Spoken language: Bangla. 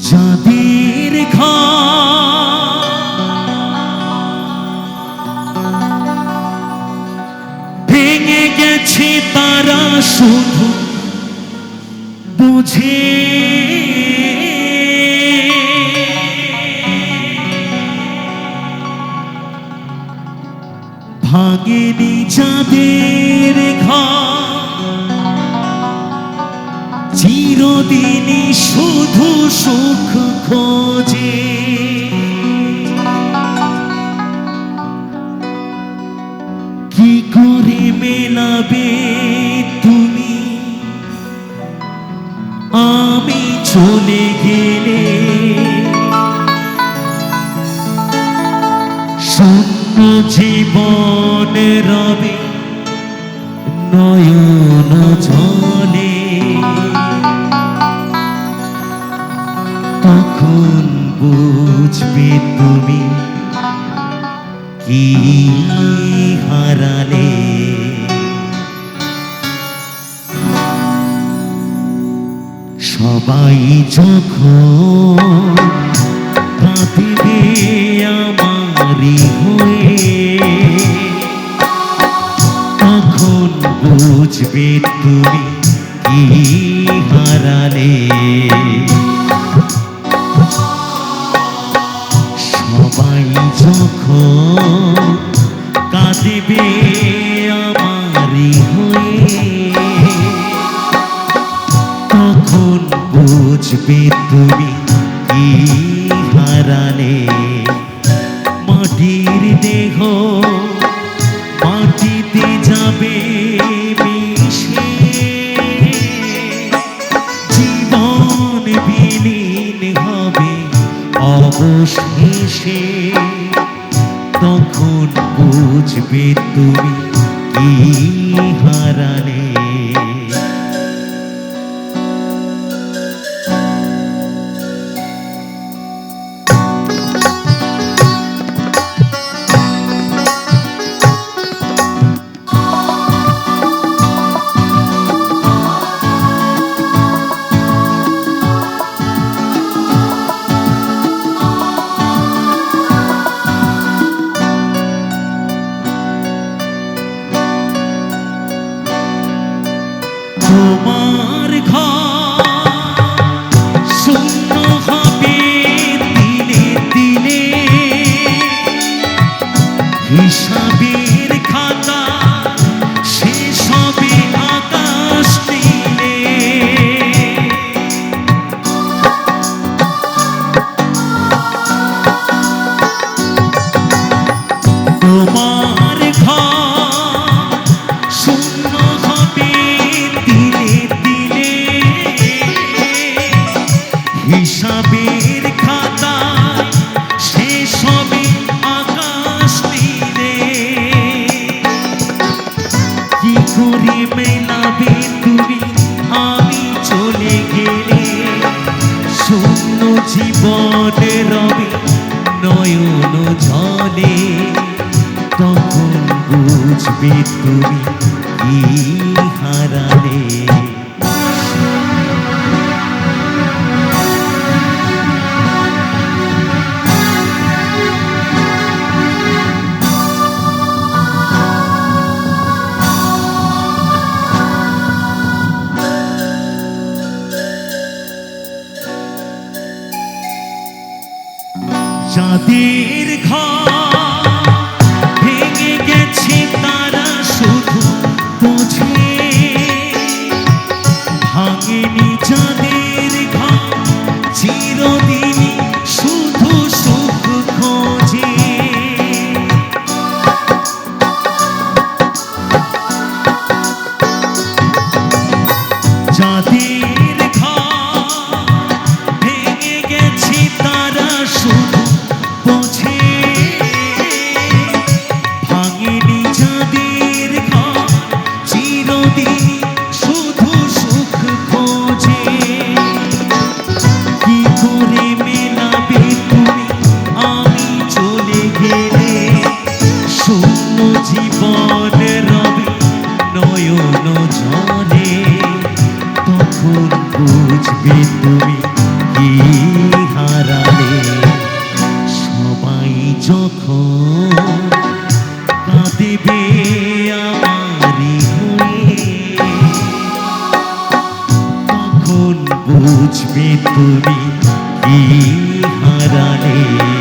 যাদের ঘর ভেঙে গেছে তারা শুধু বুঝে ভাঙেনি যাদের ঘর চিরদিনই শুধু সুখ খোঁজে। কি করে মেলাবে তুমি আমি চলে গেলে, শূন্য জীবন রবে নয়ন জলে। তখন বুঝবে তুমি কি হারালে। সবাই যখন কাঁদবে আমারই হয়ে, তখন বুঝবে তুমি কি হারালে। সবাই যখন কাঁদবে আমারই হয়ে, তখন বুঝবে তুমি কি হারালে। মাটির দেহ মাটিতে যাবে মিশে, জীবন বিলীন হবে অবশেষে। তখন বুঝবে তুমি কি হারালে। তোমার ঘর শূন্য হবে দিনে দিনে, হিসাবের খাতা শেষ হবে আকাশ নীলে। তোমার ঘর শূন্য হবে হিসাবের খাতা শেষ হবে আকাশ নীলে। কি করে মেলাবে তুমি আমি চলে গেলে, শূন্য জীবন রবে নয়ন জলে। তখন বুঝবে তুমি কি হারালে। যাদের ঘর ভেঙে গেছে তারা শুধু বুঝে, ভাঙেনি যাদের ঘর চিরদিনই শুধু সুখ খোঁজে। যাদের ঘর ভেঙে গেছে তারা শুধু বোঝে, ভাঙেনি যাদের ঘর চিরদিন শুধু সুখ খোঁজে। কি করে মেলাবে তুমি আমি চলে গেলে, শূন্য জীবন রবে নয়ন জলে। তখন বুঝবে তুমি কি যখন কাঁদিবে আমারি হয়ে, তখন বুঝবে তুমি কি হারালে।